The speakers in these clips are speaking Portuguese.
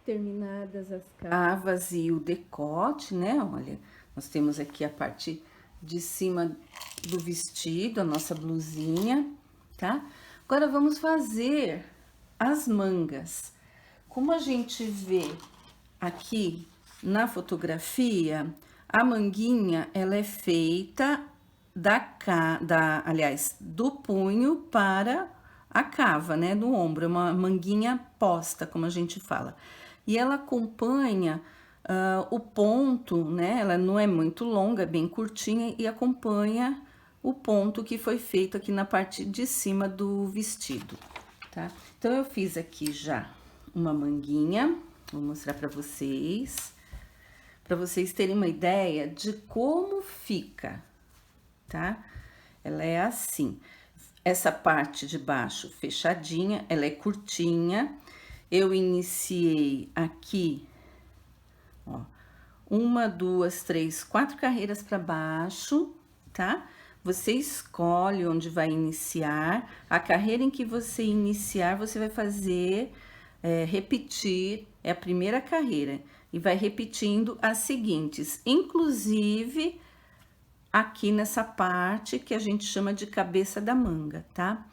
terminadas as cavas e o decote, né? Olha, nós temos aqui a parte de cima do vestido, a nossa blusinha, tá? Agora vamos fazer as mangas. Como a gente vê aqui na fotografia, a manguinha, ela é feita aliás, do punho para a cava, né, do ombro, é uma manguinha posta, como a gente fala. E ela acompanha o ponto, né, ela não é muito longa, é bem curtinha e acompanha o ponto que foi feito aqui na parte de cima do vestido, tá? Então, eu fiz aqui já uma manguinha, vou mostrar para vocês terem uma ideia de como fica, tá? Ela é assim, essa parte de baixo fechadinha, ela é curtinha. Eu iniciei aqui, ó, 1, 2, 3, 4 carreiras para baixo, tá? Você escolhe onde vai iniciar. A carreira em que você iniciar, você vai fazer, repetir, é a primeira carreira, e vai repetindo as seguintes, inclusive aqui nessa parte que a gente chama de cabeça da manga, tá?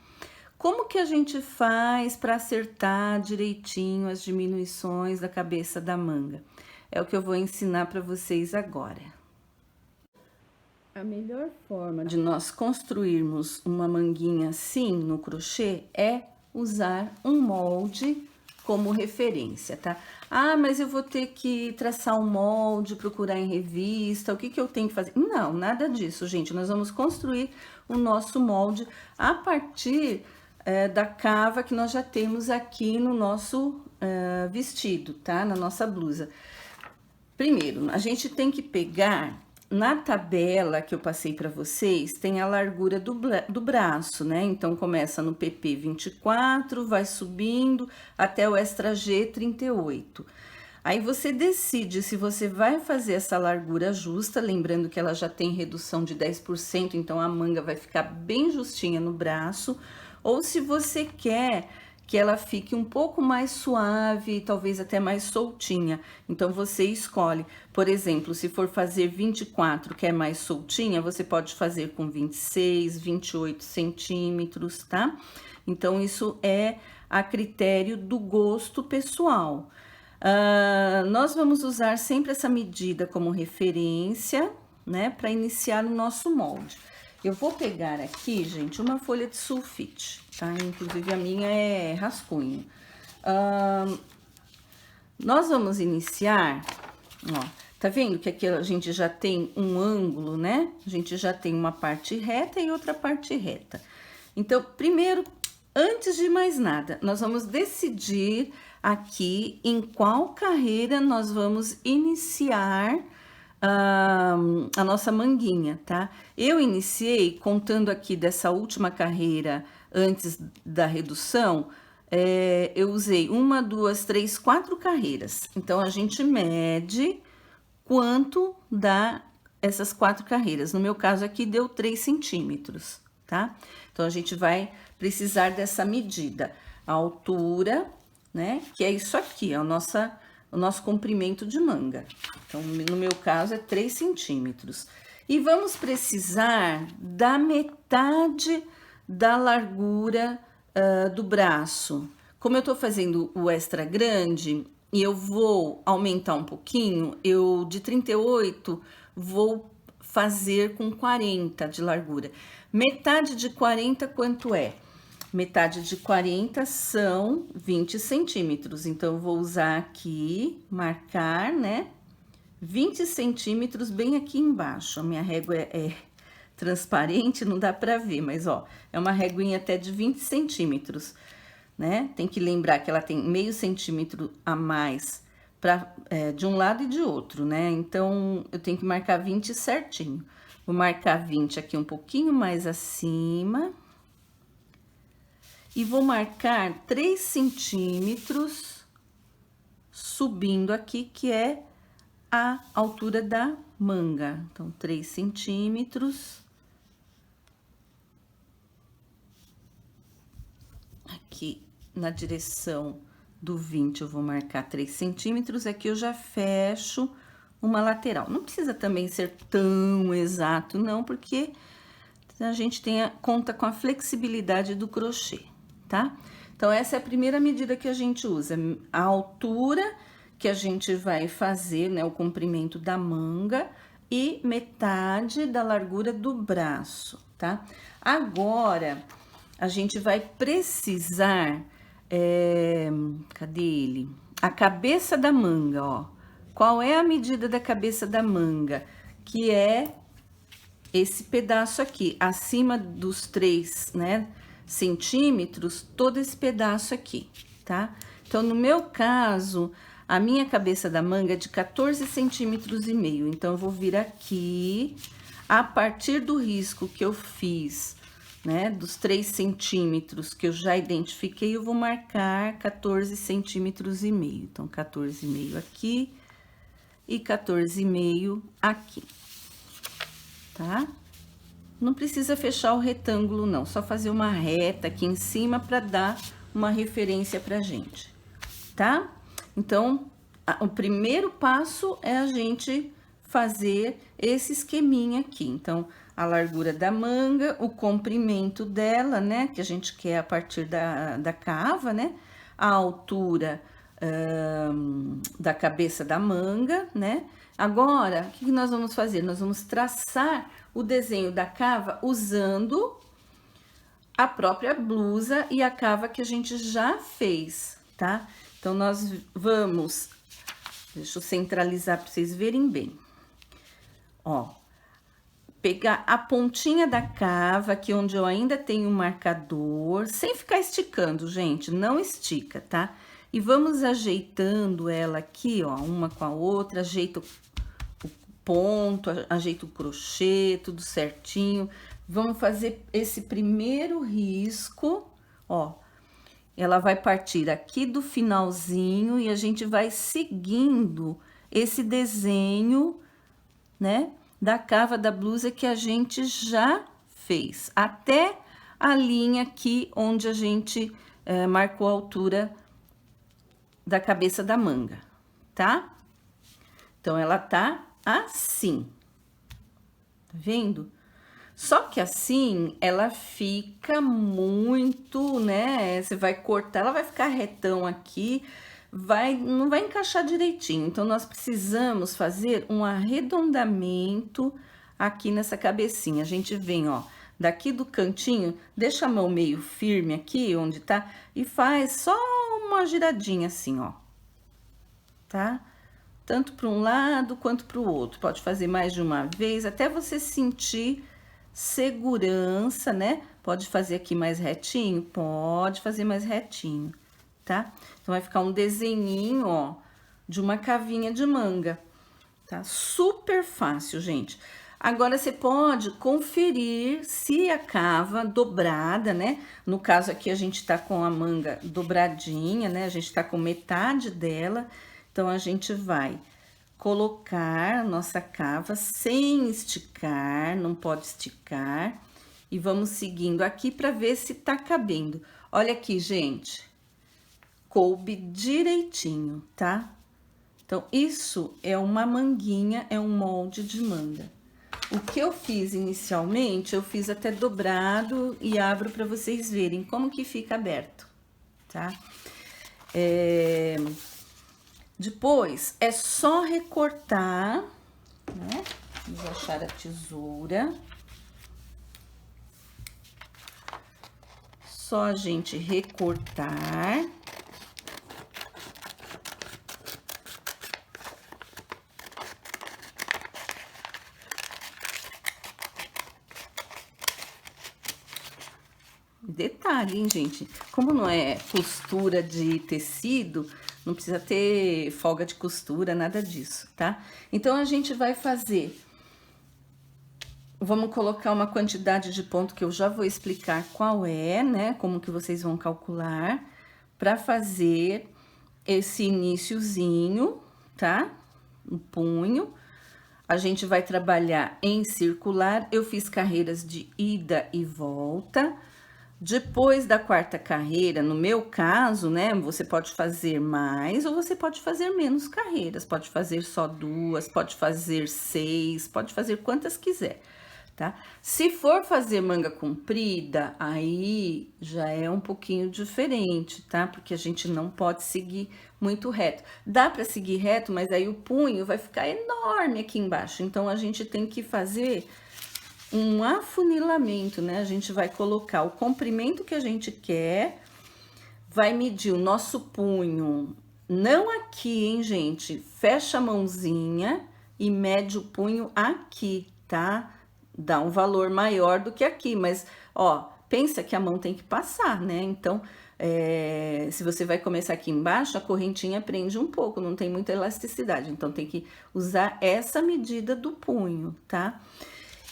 Como que a gente faz para acertar direitinho as diminuições da cabeça da manga? É o que eu vou ensinar para vocês agora. A melhor forma de nós construirmos uma manguinha assim no crochê é usar um molde como referência, tá? Ah, mas eu vou ter que traçar um molde, procurar em revista, o que que eu tenho que fazer? Não, nada disso, gente. Nós vamos construir o nosso molde a partir da cava que nós já temos aqui no nosso vestido, tá? Na nossa blusa. Primeiro, a gente tem que pegar, na tabela que eu passei para vocês, tem a largura do braço, né? Então, começa no PP 24, vai subindo até o extra G 38. Aí, você decide se você vai fazer essa largura justa, lembrando que ela já tem redução de 10%, então a manga vai ficar bem justinha no braço, ou se você quer que ela fique um pouco mais suave, talvez até mais soltinha. Então, você escolhe. Por exemplo, se for fazer 24, que é mais soltinha, você pode fazer com 26, 28 centímetros, tá? Então, isso é a critério do gosto pessoal. Nós vamos usar sempre essa medida como referência, né? Para iniciar o nosso molde. Eu vou pegar aqui, gente, uma folha de sulfite, tá? Inclusive, a minha é rascunho. Nós vamos iniciar, ó, tá vendo que aqui a gente já tem um ângulo, né? A gente já tem uma parte reta e outra parte reta. Então, primeiro, antes de mais nada, nós vamos decidir aqui em qual carreira nós vamos iniciar a nossa manguinha, tá? Eu iniciei, contando aqui dessa última carreira antes da redução, eu usei 1, 2, 3, 4 carreiras. Então, a gente mede quanto dá essas 4 carreiras. No meu caso aqui, deu 3 centímetros, tá? Então, a gente vai precisar dessa medida. A altura, né? Que é isso aqui, é o nosso comprimento de manga. Então, no meu caso, é 3 centímetros. E vamos precisar da metade da largura do braço. Como eu tô fazendo o extra grande e eu vou aumentar um pouquinho, eu de 38 vou fazer com 40 de largura. Metade de 40 quanto é? Metade de 40 são 20 centímetros. Então, eu vou usar aqui, marcar, né? 20 centímetros bem aqui embaixo. A minha régua é transparente, não dá pra ver, mas ó, é uma réguinha até de 20 centímetros, né? Tem que lembrar que ela tem meio centímetro a mais de um lado e de outro, né? Então, eu tenho que marcar 20 certinho. Vou marcar 20 aqui um pouquinho mais acima. E vou marcar 3 centímetros subindo aqui, que é a altura da manga. Então, 3 centímetros. Aqui na direção do 20 eu vou marcar 3 centímetros, aqui eu já fecho uma lateral. Não precisa também ser tão exato, não, porque a gente conta com a flexibilidade do crochê, tá? Então, essa é a primeira medida que a gente usa, a altura que a gente vai fazer, né, o comprimento da manga e metade da largura do braço, tá? Agora, a gente vai precisar, cadê ele? A cabeça da manga, ó. Qual é a medida da cabeça da manga? Que é esse pedaço aqui, acima dos 3, né, centímetros, todo esse pedaço aqui, tá? Então, no meu caso, a minha cabeça da manga é de 14 centímetros e meio. Então, eu vou vir aqui, a partir do risco que eu fiz, né, dos 3 centímetros que eu já identifiquei, eu vou marcar 14 centímetros e meio. Então, 14,5 aqui e 14,5 aqui. Tá? Não precisa fechar o retângulo, não. Só fazer uma reta aqui em cima para dar uma referência pra gente, tá? Então, o primeiro passo é a gente fazer esse esqueminha aqui. Então, a largura da manga, o comprimento dela, né? Que a gente quer a partir da cava, né? A altura da cabeça da manga, né? Agora, o que nós vamos fazer? Nós vamos traçar o desenho da cava usando a própria blusa e a cava que a gente já fez, tá? Então, nós vamos... Deixa eu centralizar para vocês verem bem. Ó, pegar a pontinha da cava, aqui onde eu ainda tenho um marcador, sem ficar esticando, gente, não estica, tá? E vamos ajeitando ela aqui, ó, uma com a outra, ajeita o ponto, ajeita o crochê, tudo certinho. Vamos fazer esse primeiro risco, ó. Ela vai partir aqui do finalzinho e a gente vai seguindo esse desenho, né, da cava da blusa que a gente já fez, até a linha aqui onde a gente marcou a altura da cabeça da manga, tá? Então, ela tá assim, tá vendo? Só que assim, ela fica muito, né? Você vai cortar, ela vai ficar retão aqui, não vai encaixar direitinho. Então, nós precisamos fazer um arredondamento aqui nessa cabecinha. A gente vem, ó, daqui do cantinho, deixa a mão meio firme aqui, onde tá, e faz só uma giradinha assim, ó, tá? Tanto para um lado quanto para o outro. Pode fazer mais de uma vez, até você sentir segurança, né? Pode fazer aqui mais retinho? Pode fazer mais retinho, tá? Então, vai ficar um desenhinho, ó, de uma cavinha de manga, tá? Super fácil, gente. Agora, você pode conferir se a cava dobrada, né? No caso aqui, a gente tá com a manga dobradinha, né? A gente tá com metade dela. Então, a gente vai colocar a nossa cava sem esticar, não pode esticar. E vamos seguindo aqui para ver se tá cabendo. Olha aqui, gente. Coube direitinho, tá? Então, isso é uma manguinha, é um molde de manga. O que eu fiz inicialmente, eu fiz até dobrado e abro para vocês verem como que fica aberto, tá? Depois, é só recortar, né? Vamos achar a tesoura. Só a gente recortar. Detalhe, hein, gente? Como não é costura de tecido, não precisa ter folga de costura, nada disso, tá? Então, a gente vai fazer... Vamos colocar uma quantidade de ponto que eu já vou explicar qual é, né? Como que vocês vão calcular para fazer esse iniciozinho, tá? O punho. A gente vai trabalhar em circular. Eu fiz carreiras de ida e volta. Depois da quarta carreira, no meu caso, né, você pode fazer mais ou você pode fazer menos carreiras. Pode fazer só 2, pode fazer 6, pode fazer quantas quiser, tá? Se for fazer manga comprida, aí já é um pouquinho diferente, tá? Porque a gente não pode seguir muito reto. Dá para seguir reto, mas aí o punho vai ficar enorme aqui embaixo. Então a gente tem que fazer um afunilamento, né? A gente vai colocar o comprimento que a gente quer, vai medir o nosso punho, não aqui, hein, gente? Fecha a mãozinha e mede o punho aqui, tá? Dá um valor maior do que aqui, mas, ó, pensa que a mão tem que passar, né? Então, se você vai começar aqui embaixo, a correntinha prende um pouco, não tem muita elasticidade, então tem que usar essa medida do punho, tá?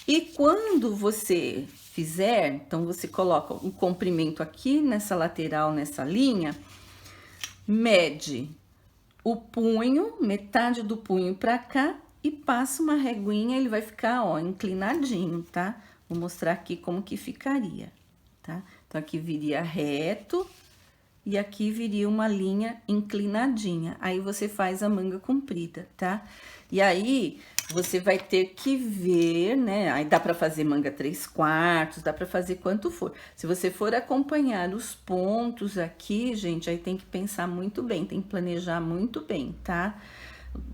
E quando você fizer, então você coloca um comprimento aqui nessa lateral, nessa linha, mede o punho, metade do punho para cá e passa uma reguinha, ele vai ficar, ó, inclinadinho, tá? Vou mostrar aqui como que ficaria, tá? Então aqui viria reto e aqui viria uma linha inclinadinha. Aí você faz a manga comprida, tá? E aí você vai ter que ver, né? Aí dá para fazer manga 3/4, dá para fazer quanto for. Se você for acompanhar os pontos aqui, gente, aí tem que pensar muito bem, tem que planejar muito bem, tá?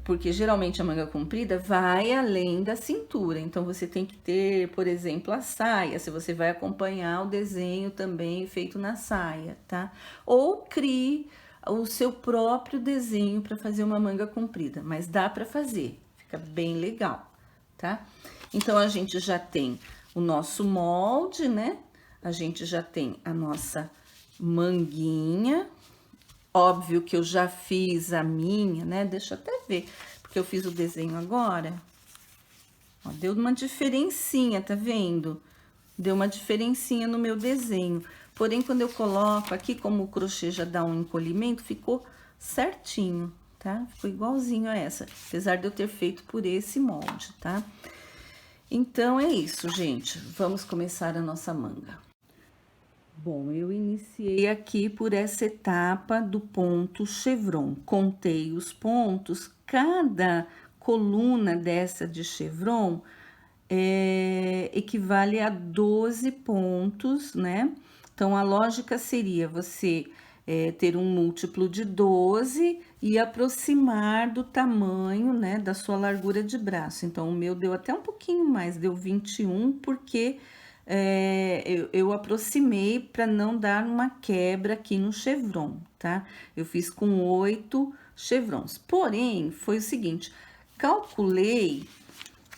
Porque geralmente a manga comprida vai além da cintura, então você tem que ter, por exemplo, a saia, se você vai acompanhar o desenho também feito na saia, tá? Ou crie o seu próprio desenho para fazer uma manga comprida, mas dá para fazer, fica bem legal, tá? Então a gente já tem o nosso molde, né? A gente já tem a nossa manguinha. Óbvio que eu já fiz a minha, né? Deixa eu até ver, porque eu fiz o desenho agora. Ó, deu uma diferencinha, tá vendo? Deu uma diferencinha no meu desenho. Porém, quando eu coloco aqui, como o crochê já dá um encolhimento, ficou certinho, tá? Ficou igualzinho a essa, apesar de eu ter feito por esse molde, tá? Então, é isso, gente. Vamos começar a nossa manga. Bom, eu iniciei aqui por essa etapa do ponto chevron. Contei os pontos, cada coluna dessa de chevron equivale a 12 pontos, né? Então, a lógica seria você ter um múltiplo de 12 e aproximar do tamanho, né, da sua largura de braço. Então, o meu deu até um pouquinho mais, deu 21, porque eu aproximei para não dar uma quebra aqui no chevron, tá? Eu fiz com 8 chevrons. Porém, foi o seguinte, calculei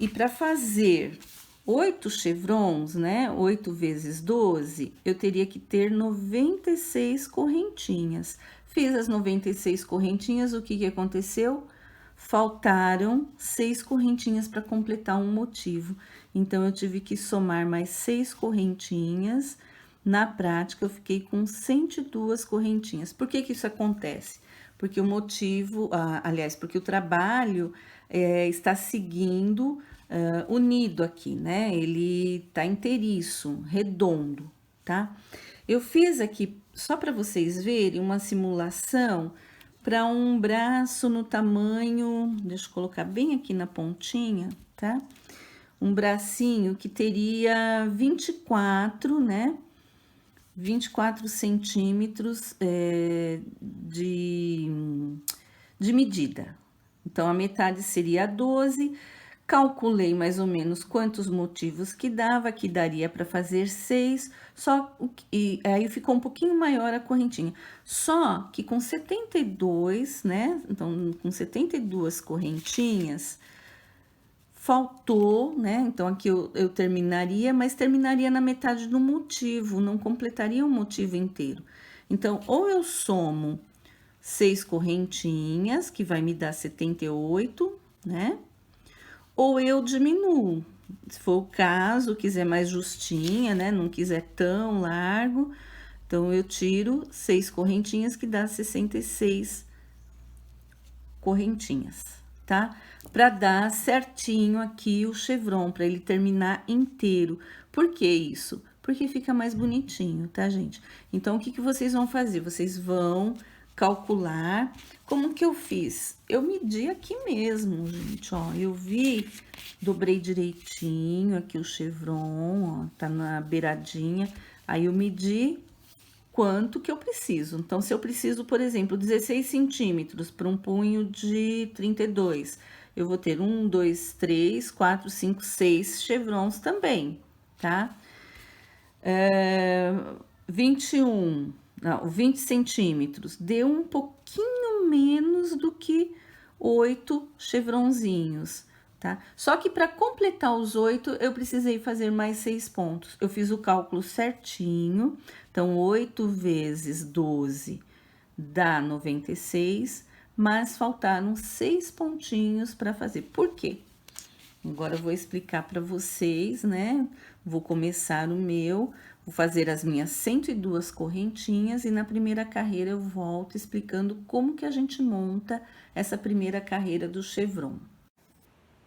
e para fazer 8 chevrons, né? 8 vezes 12, eu teria que ter 96 correntinhas. Fiz as 96 correntinhas, o que que aconteceu? Faltaram 6 correntinhas para completar um motivo. Então, eu tive que somar mais 6 correntinhas. Na prática, eu fiquei com 102 correntinhas. Por que que isso acontece? Porque o motivo, aliás, porque o trabalho está seguindo unido aqui, né? Ele tá inteiriço, redondo, tá? Eu fiz aqui, só para vocês verem, uma simulação para um braço no tamanho, deixa eu colocar bem aqui na pontinha, tá? Um bracinho que teria 24, né? 24 centímetros de medida. Então, a metade seria 12. Calculei mais ou menos quantos motivos que dava, que daria para fazer 6, e aí ficou um pouquinho maior a correntinha. Só que com 72, né? Então, com 72 correntinhas, faltou, né? Então, aqui eu terminaria, mas terminaria na metade do motivo, não completaria o motivo inteiro. Então, ou eu somo 6 correntinhas, que vai me dar 78, né? Ou eu diminuo, se for o caso, quiser mais justinha, né? Não quiser tão largo, então eu tiro 6 correntinhas, que dá 66 correntinhas, tá? Para dar certinho aqui o chevron, para ele terminar inteiro. Por que isso? porque fica mais bonitinho, tá, gente? Então, o que que vocês vão fazer? Vocês vão calcular. Como que eu fiz? Eu medi aqui mesmo, gente, ó. Eu vi, dobrei direitinho aqui o chevron, ó, tá na beiradinha. Aí, eu medi quanto que eu preciso. Então, se eu preciso, por exemplo, 16 centímetros para um punho de 32, eu vou ter 1, 2, 3, 4, 5, 6 chevrons também, tá? 21, não, 20 centímetros, deu um pouquinho menos do que 8 chevronzinhos, tá? Só que para completar os 8, eu precisei fazer mais 6 pontos. Eu fiz o cálculo certinho, então 8 vezes 12 dá 96, mas faltaram 6 pontinhos para fazer. Por quê? Agora eu vou explicar para vocês, né? Vou começar o meu, vou fazer as minhas 102 correntinhas e na primeira carreira eu volto explicando como que a gente monta essa primeira carreira do chevron.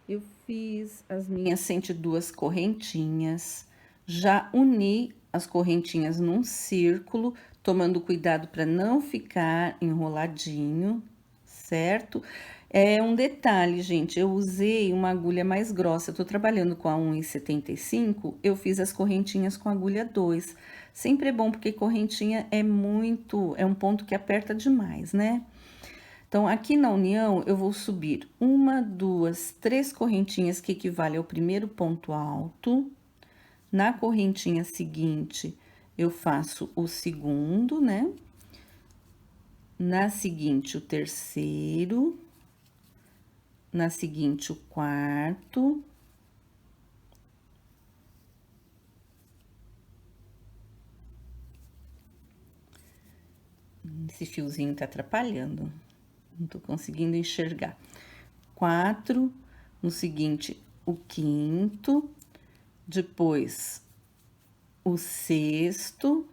Eu fiz as minhas 102 correntinhas, já uni as correntinhas num círculo, tomando cuidado para não ficar enroladinho, certo? É um detalhe, gente, eu usei uma agulha mais grossa, eu tô trabalhando com a 1,75, eu fiz as correntinhas com agulha 2. Sempre é bom, porque correntinha é um ponto que aperta demais, né? Então, aqui na união, eu vou subir 1, 2, 3 correntinhas, que equivale ao primeiro ponto alto. Na correntinha seguinte, eu faço o segundo, né? Na seguinte, o terceiro. Na seguinte, o quarto. Esse fiozinho tá atrapalhando. Não tô conseguindo enxergar. 4, no seguinte, o quinto, depois o sexto.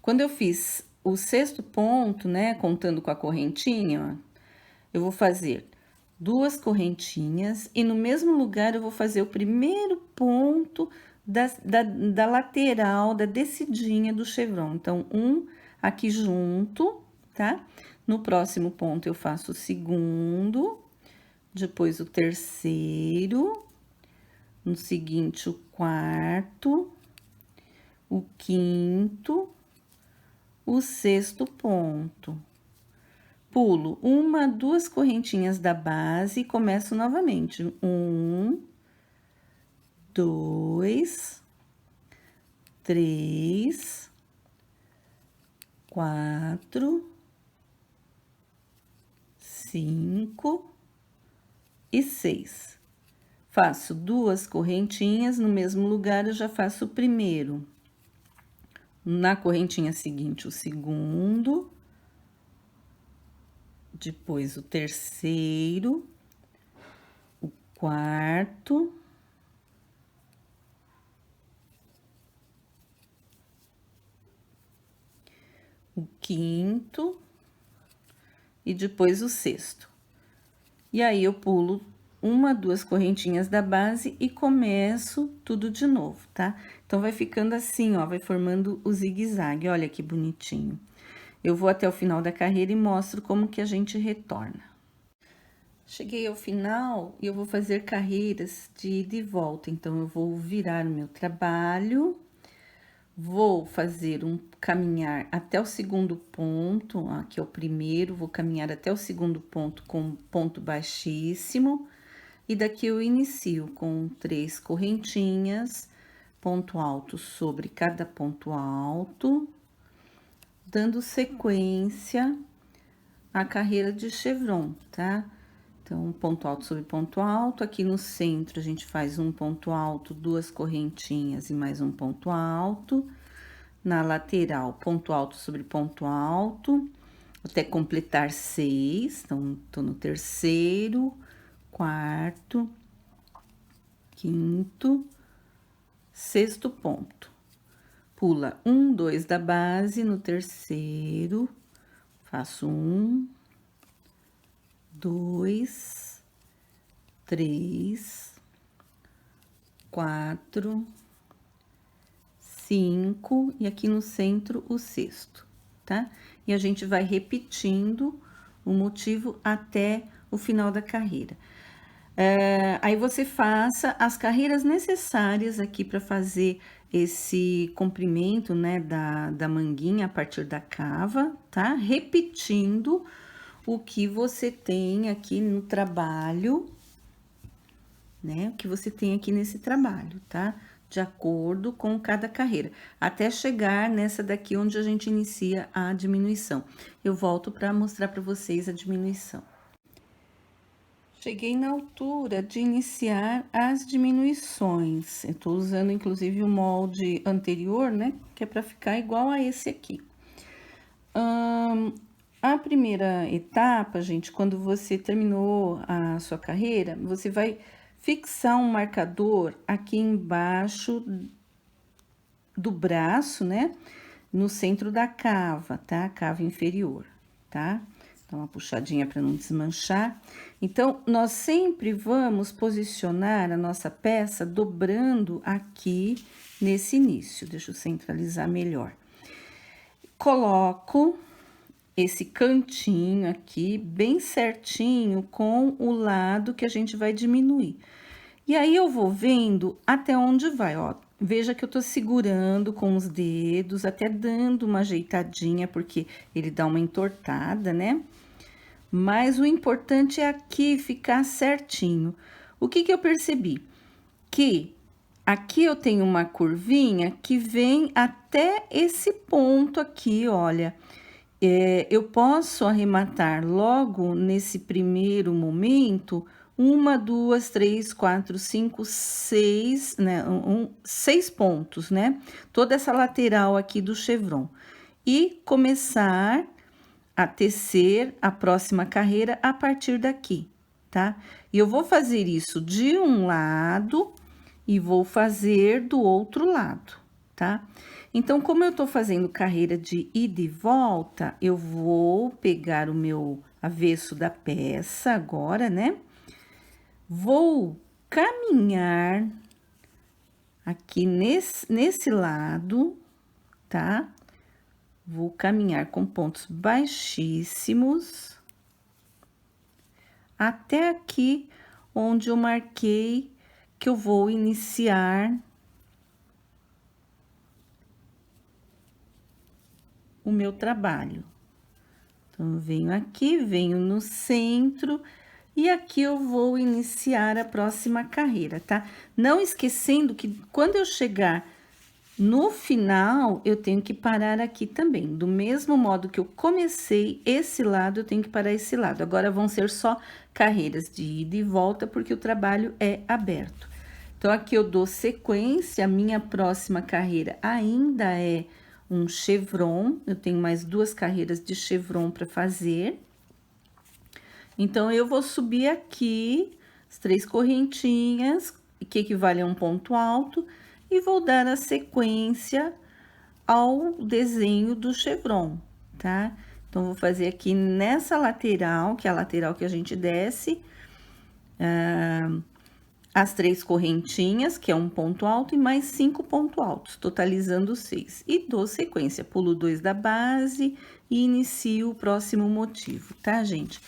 Quando eu fiz o sexto ponto, né, contando com a correntinha, ó, eu vou fazer 2 correntinhas e no mesmo lugar eu vou fazer o primeiro ponto da lateral, da descidinha do chevron. Então, um aqui junto, tá? No próximo ponto eu faço o segundo, depois o terceiro, no seguinte o quarto, o quinto, o sexto ponto. Pulo 1, 2 correntinhas da base e começo novamente. 1, 2, 3, 4, 5 e 6. Faço 2 correntinhas, no mesmo lugar eu já faço o primeiro. Na correntinha seguinte, o segundo, depois o terceiro, o quarto, o quinto e depois o sexto. E aí, eu pulo 1, 2 correntinhas da base e começo tudo de novo, tá? Então, vai ficando assim, ó, vai formando o zigue-zague, olha que bonitinho. Eu vou até o final da carreira e mostro como que a gente retorna. Cheguei ao final e eu vou fazer carreiras de ida e volta, então, eu vou virar o meu trabalho, vou fazer um caminhar até o segundo ponto, aqui é o primeiro, vou caminhar até o segundo ponto com ponto baixíssimo, e daqui eu inicio com 3 correntinhas, ponto alto sobre cada ponto alto, dando sequência à carreira de chevron, tá? Então, ponto alto sobre ponto alto, aqui no centro a gente faz um ponto alto, 2 correntinhas e mais um ponto alto. Na lateral, ponto alto sobre ponto alto, até completar 6. Então, tô no terceiro, quarto, quinto, sexto ponto. Pula 1, 2 da base no terceiro, faço 1, 2, 3, 4, 5 e aqui no centro o sexto, tá? E a gente vai repetindo o motivo até o final da carreira. Aí você faça as carreiras necessárias aqui para fazer esse comprimento, né, da manguinha a partir da cava, tá? Repetindo o que você tem aqui no trabalho, né? O que você tem aqui nesse trabalho, tá? De acordo com cada carreira, até chegar nessa daqui onde a gente inicia a diminuição. Eu volto para mostrar para vocês a diminuição. Cheguei na altura de iniciar as diminuições. Eu tô usando inclusive o molde anterior, né? Que é para ficar igual a esse aqui. A primeira etapa, gente, quando você terminou a sua carreira, você vai fixar um marcador aqui embaixo do braço, né? No centro da cava, tá? Cava inferior, tá? Dá uma puxadinha para não desmanchar. Então, nós sempre vamos posicionar a nossa peça dobrando aqui nesse início. Deixa eu centralizar melhor. Coloco esse cantinho aqui bem certinho com o lado que a gente vai diminuir. E aí, eu vou vendo até onde vai, ó. Veja que eu tô segurando com os dedos, até dando uma ajeitadinha, porque ele dá uma entortada, né? Mas o importante é aqui ficar certinho. O que eu percebi? Que aqui eu tenho uma curvinha que vem até esse ponto aqui, olha. Eu posso arrematar logo nesse primeiro momento, 1, 2, 3, 4, 5, 6, né? 6 pontos, né? Toda essa lateral aqui do chevron. E começar a tecer a próxima carreira a partir daqui, tá? E eu vou fazer isso de um lado e vou fazer do outro lado, tá? Então, como eu tô fazendo carreira de ida e volta, eu vou pegar o meu avesso da peça agora, né? Vou caminhar aqui nesse lado, tá? Vou caminhar com pontos baixíssimos até aqui onde eu marquei que eu vou iniciar o meu trabalho. Então, venho aqui, venho no centro e aqui eu vou iniciar a próxima carreira, tá? Não esquecendo que quando eu chegar no final, eu tenho que parar aqui também. Do mesmo modo que eu comecei esse lado, eu tenho que parar esse lado. Agora, vão ser só carreiras de ida e volta, porque o trabalho é aberto. Então, aqui eu dou sequência, a minha próxima carreira ainda é um chevron. Eu tenho mais 2 carreiras de chevron para fazer. Então, eu vou subir aqui as 3 correntinhas, que equivale a um ponto alto, e vou dar a sequência ao desenho do chevron, tá? Então, vou fazer aqui nessa lateral, que é a lateral que a gente desce, as 3 correntinhas, que é um ponto alto, e mais 5 pontos altos, totalizando 6. E dou sequência, pulo 2 da base e inicio o próximo motivo, tá, gente?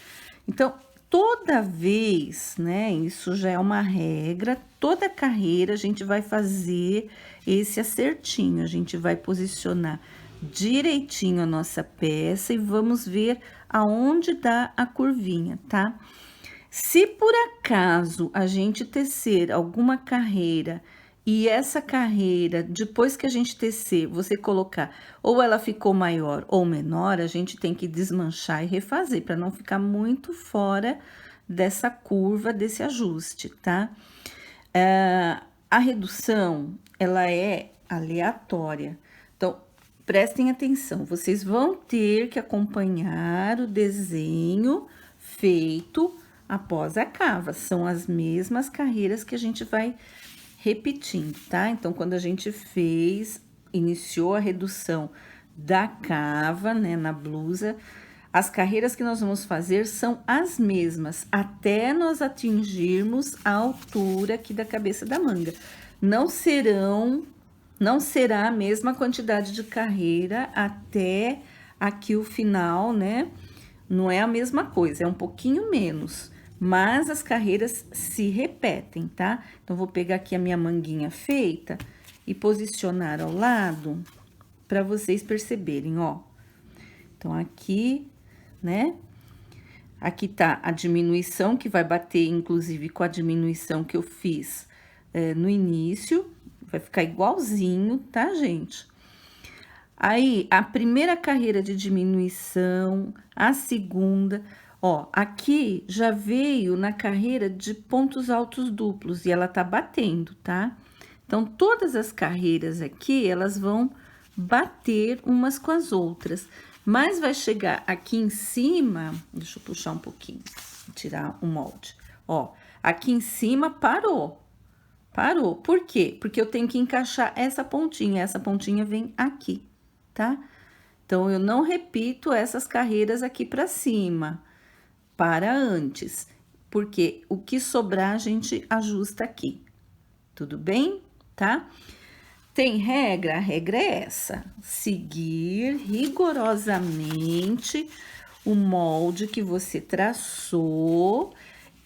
Então, toda vez, né, isso já é uma regra, toda carreira a gente vai fazer esse acertinho, a gente vai posicionar direitinho a nossa peça e vamos ver aonde dá a curvinha, tá? Se por acaso a gente tecer alguma carreira e essa carreira, depois que a gente tecer, você colocar ou ela ficou maior ou menor, a gente tem que desmanchar e refazer para não ficar muito fora dessa curva, desse ajuste, tá? A redução, ela é aleatória. Então, prestem atenção, vocês vão ter que acompanhar o desenho feito após a cava. São as mesmas carreiras que a gente vai repetindo, tá? Então, quando a gente iniciou a redução da cava, né, na blusa, as carreiras que nós vamos fazer são as mesmas, até nós atingirmos a altura aqui da cabeça da manga. Não serão Não será a mesma quantidade de carreira até aqui o final, né? Não é a mesma coisa, é um pouquinho menos, mas as carreiras se repetem, tá? Então, vou pegar aqui a minha manguinha feita e posicionar ao lado para vocês perceberem, ó. Então, aqui, né? Aqui tá a diminuição, que vai bater, inclusive, com a diminuição que eu fiz no início. Vai ficar igualzinho, tá, gente? Aí, a primeira carreira de diminuição, a segunda, ó, aqui já veio na carreira de pontos altos duplos e ela tá batendo, tá? Então, todas as carreiras aqui, elas vão bater umas com as outras, mas vai chegar aqui em cima, deixa eu puxar um pouquinho, tirar o molde, ó, aqui em cima parou. Parou. Por quê? Porque eu tenho que encaixar essa pontinha vem aqui, tá? Então, eu não repito essas carreiras aqui pra cima, para antes, porque o que sobrar a gente ajusta aqui, tudo bem? Tá? Tem regra? A regra é essa: seguir rigorosamente o molde que você traçou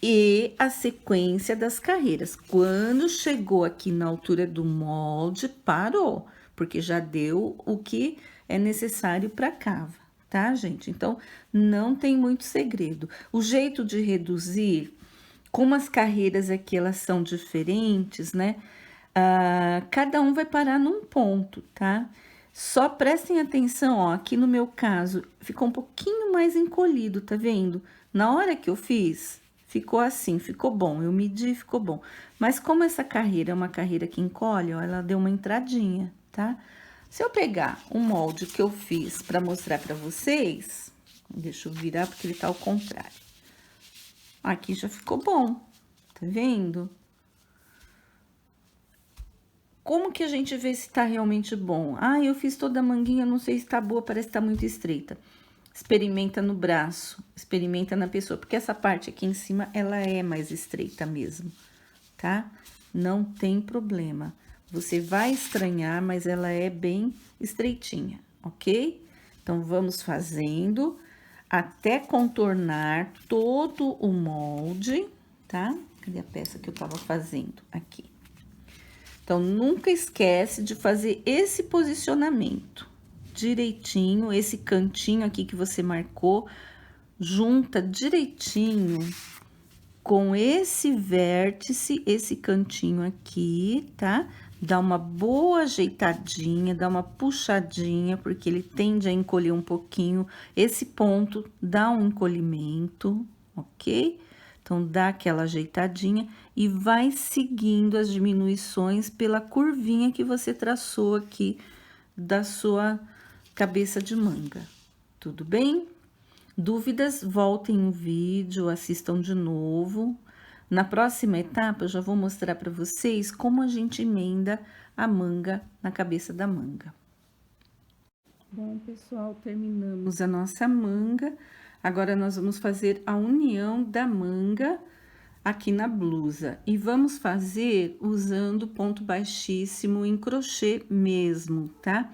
e a sequência das carreiras. Quando chegou aqui na altura do molde, parou, porque já deu o que é necessário para cava, tá, gente? Então, não tem muito segredo. O jeito de reduzir, como as carreiras aqui elas são diferentes, né? Cada um vai parar num ponto, tá? Só prestem atenção, ó, aqui no meu caso, ficou um pouquinho mais encolhido, tá vendo? Na hora que eu fiz, ficou assim, ficou bom, eu medi, ficou bom. Mas como essa carreira é uma carreira que encolhe, ó, ela deu uma entradinha, tá? Se eu pegar o molde que eu fiz para mostrar para vocês, deixa eu virar porque ele tá ao contrário. Aqui já ficou bom, tá vendo? Como que a gente vê se tá realmente bom? Ah, eu fiz toda a manguinha, não sei se tá boa, parece que tá muito estreita. Experimenta no braço, experimenta na pessoa, porque essa parte aqui em cima, ela é mais estreita mesmo, tá? Não tem problema. Você vai estranhar, mas ela é bem estreitinha, ok? Então, vamos fazendo até contornar todo o molde, tá? Cadê a peça que eu tava fazendo? Aqui. Então, nunca esquece de fazer esse posicionamento direitinho, esse cantinho aqui que você marcou, junta direitinho com esse vértice, esse cantinho aqui, tá? Dá uma boa ajeitadinha, dá uma puxadinha, porque ele tende a encolher um pouquinho. Esse ponto dá um encolhimento, ok? Então, dá aquela ajeitadinha e vai seguindo as diminuições pela curvinha que você traçou aqui da sua cabeça de manga. Tudo bem? Dúvidas, voltem no vídeo, assistam de novo. Na próxima etapa, eu já vou mostrar para vocês como a gente emenda a manga na cabeça da manga. Bom, pessoal, terminamos a nossa manga. Agora, nós vamos fazer a união da manga aqui na blusa. E vamos fazer usando ponto baixíssimo em crochê mesmo, tá?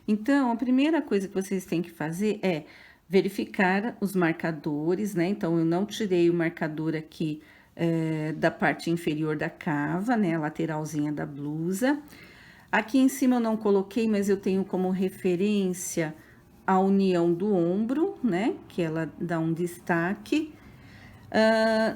Então, a primeira coisa que vocês têm que fazer é verificar os marcadores, né? Então, eu não tirei o marcador aqui da parte inferior da cava, né? A lateralzinha da blusa. Aqui em cima eu não coloquei, mas eu tenho como referência a união do ombro, né? Que ela dá um destaque.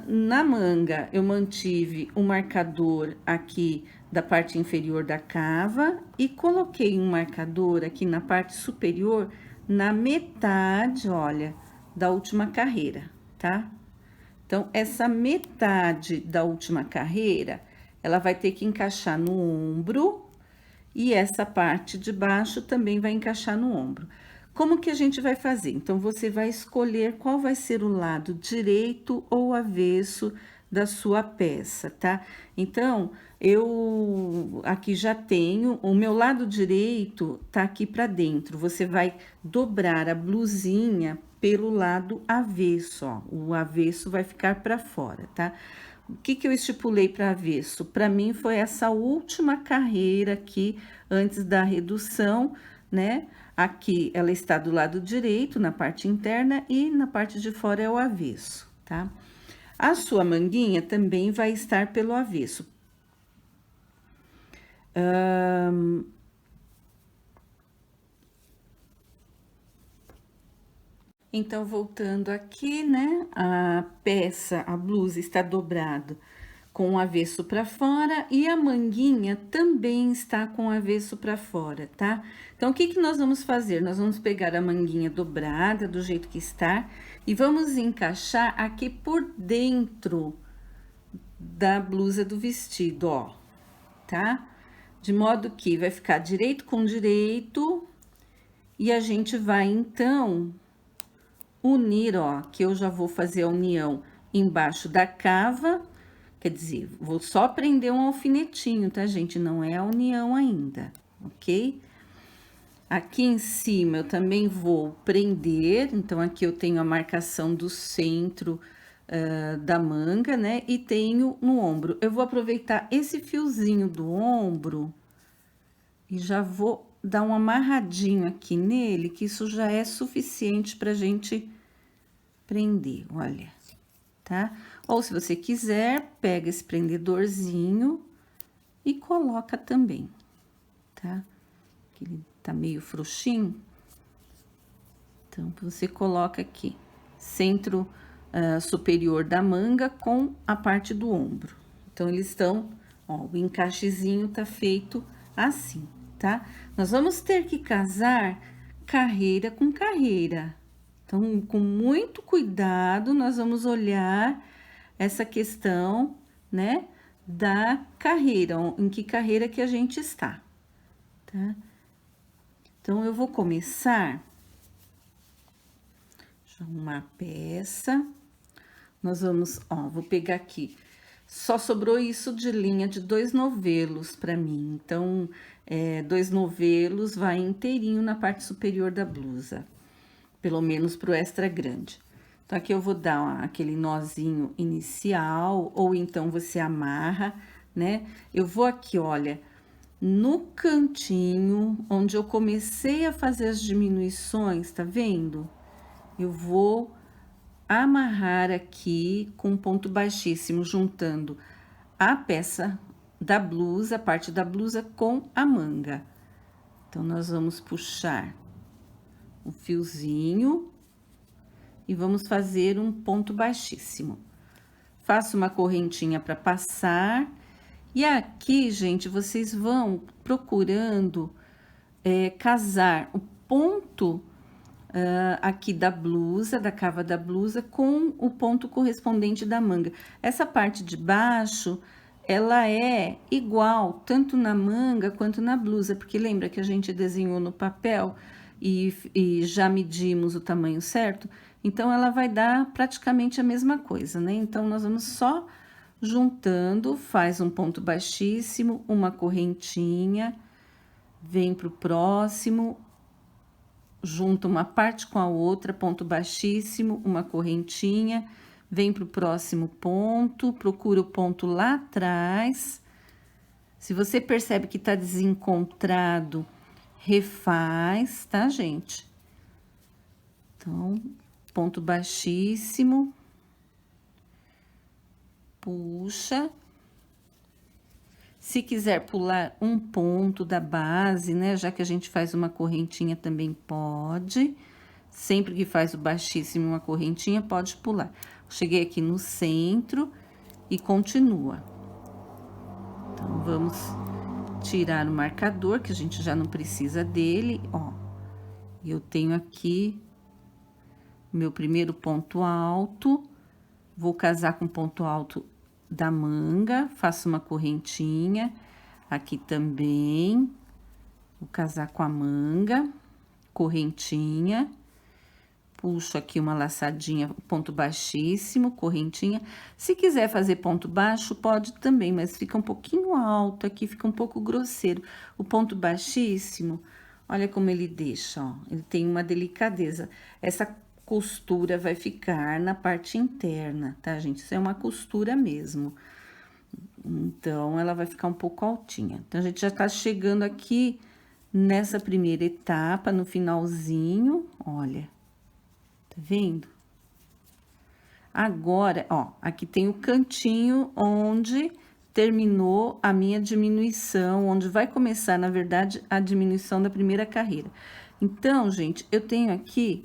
Na manga, eu mantive o marcador aqui da parte inferior da cava e coloquei um marcador aqui na parte superior, na metade, olha, da última carreira, tá? Então, essa metade da última carreira, ela vai ter que encaixar no ombro e essa parte de baixo também vai encaixar no ombro. Como que a gente vai fazer? Então, você vai escolher qual vai ser o lado direito ou avesso da sua peça, tá? Então, eu aqui já tenho, o meu lado direito tá aqui pra dentro. Você vai dobrar a blusinha pelo lado avesso, ó. O avesso vai ficar pra fora, tá? O que que eu estipulei para avesso? Para mim foi essa última carreira aqui, antes da redução, né? Aqui ela está do lado direito, na parte interna, e na parte de fora é o avesso, tá? A sua manguinha também vai estar pelo avesso. Então, voltando aqui, né? A peça, a blusa está dobrado com o avesso para fora e a manguinha também está com o avesso para fora, tá? Então, o que que nós vamos fazer? Nós vamos pegar a manguinha dobrada do jeito que está e vamos encaixar aqui por dentro da blusa do vestido, ó, tá? De modo que vai ficar direito com direito e a gente vai, então, unir, ó, que eu já vou fazer a união embaixo da cava, quer dizer, vou só prender um alfinetinho, tá, gente? Não é a união ainda, ok? Aqui em cima eu também vou prender, então aqui eu tenho a marcação do centro da manga, né? E tenho no ombro. Eu vou aproveitar esse fiozinho do ombro e já vou dar um amarradinho aqui nele, que isso já é suficiente pra gente prender, olha, tá? Ou se você quiser, pega esse prendedorzinho e coloca também, tá? Que ele tá meio frouxinho. Então, você coloca aqui, centro superior da manga com a parte do ombro. Então, eles estão, ó, o encaixezinho tá feito assim, tá? Nós vamos ter que casar carreira com carreira. Então, com muito cuidado, nós vamos olhar essa questão, né, da carreira, em que carreira que a gente está, tá? Então, eu vou começar, deixa eu arrumar a peça, nós vamos, ó, vou pegar aqui, só sobrou isso de linha de 2 novelos para mim, então, 2 novelos vai inteirinho na parte superior da blusa, pelo menos pro extra grande. Então, aqui eu vou dar ó, aquele nozinho inicial, ou então você amarra, né? Eu vou aqui, olha, no cantinho onde eu comecei a fazer as diminuições, tá vendo? Eu vou amarrar aqui com ponto baixíssimo, juntando a peça da blusa, a parte da blusa com a manga. Então, nós vamos puxar o fiozinho e vamos fazer um ponto baixíssimo. Faço uma correntinha para passar. E aqui, gente, vocês vão procurando casar o ponto aqui da blusa, da cava da blusa, com o ponto correspondente da manga. Essa parte de baixo, ela é igual, tanto na manga quanto na blusa, porque lembra que a gente desenhou no papel e já medimos o tamanho certo? Então, ela vai dar praticamente a mesma coisa, né? Então, nós vamos só juntando, faz um ponto baixíssimo, uma correntinha, vem pro próximo, junta uma parte com a outra, ponto baixíssimo, uma correntinha, vem pro próximo ponto, procura o ponto lá atrás. Se você percebe que tá desencontrado, refaz, tá, gente? Então, ponto baixíssimo, puxa. Se quiser pular um ponto da base, né, já que a gente faz uma correntinha também pode. Sempre que faz o baixíssimo uma correntinha, pode pular. Cheguei aqui no centro e continua. Então, vamos tirar o marcador, que a gente já não precisa dele, ó. Eu tenho aqui meu primeiro ponto alto, vou casar com o ponto alto da manga, faço uma correntinha, aqui também, vou casar com a manga, correntinha, puxo aqui uma laçadinha, ponto baixíssimo, correntinha. Se quiser fazer ponto baixo, pode também, mas fica um pouquinho alto aqui, fica um pouco grosseiro. O ponto baixíssimo, olha como ele deixa, ó, ele tem uma delicadeza. Essa costura vai ficar na parte interna, tá, gente? Isso é uma costura mesmo. Então, ela vai ficar um pouco altinha. Então, a gente já tá chegando aqui nessa primeira etapa, no finalzinho, olha. Tá vendo? Agora, ó, aqui tem o cantinho onde terminou a minha diminuição, onde vai começar, na verdade, a diminuição da primeira carreira. Então, gente, eu tenho aqui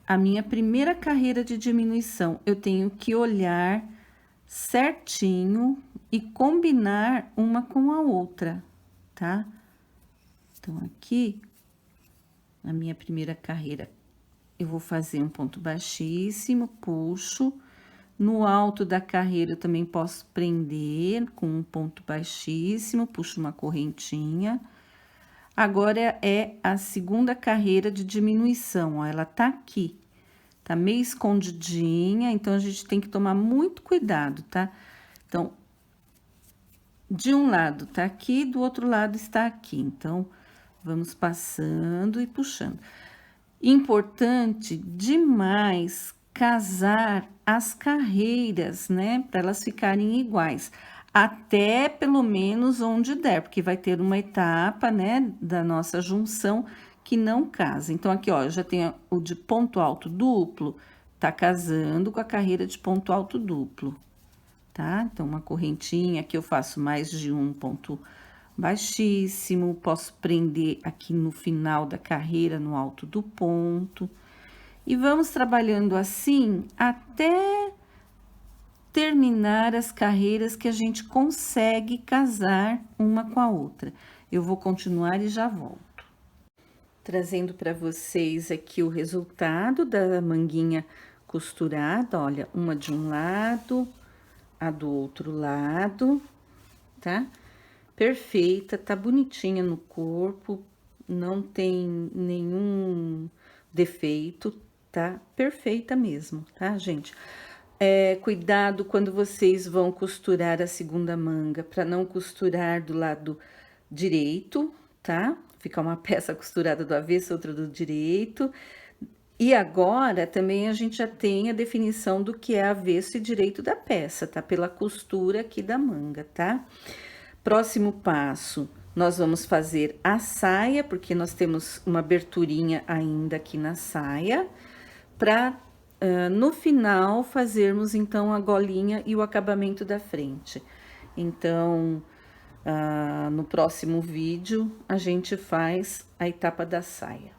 a minha primeira carreira de diminuição. Eu tenho que olhar certinho e combinar uma com a outra, tá? Então, aqui, na minha primeira carreira, eu vou fazer um ponto baixíssimo, puxo. No alto da carreira, eu também posso prender com um ponto baixíssimo, puxo uma correntinha. Agora, é a segunda carreira de diminuição, ó, ela tá aqui. Tá meio escondidinha, então, a gente tem que tomar muito cuidado, tá? Então, de um lado tá aqui, do outro lado está aqui. Então, vamos passando e puxando. Importante demais casar as carreiras, né? Para elas ficarem iguais. Até pelo menos onde der, porque vai ter uma etapa, né, da nossa junção que não casa. Então, aqui, ó, eu já tenho o de ponto alto duplo, tá casando com a carreira de ponto alto duplo, tá? Então, uma correntinha, aqui eu faço mais de um ponto baixíssimo, posso prender aqui no final da carreira, no alto do ponto. E vamos trabalhando assim até terminar as carreiras que a gente consegue casar uma com a outra. Eu vou continuar e já volto. Trazendo para vocês aqui o resultado da manguinha costurada, olha, uma de um lado, a do outro lado, tá? Perfeita, tá bonitinha no corpo, não tem nenhum defeito, tá? Perfeita mesmo, tá, gente? Cuidado quando vocês vão costurar a segunda manga, para não costurar do lado direito, tá? Fica uma peça costurada do avesso, outra do direito. E agora, também, a gente já tem a definição do que é avesso e direito da peça, tá? Pela costura aqui da manga, tá? Próximo passo, nós vamos fazer a saia, porque nós temos uma aberturinha ainda aqui na saia, para no final fazermos então a golinha e o acabamento da frente. Então, no próximo vídeo, a gente faz a etapa da saia.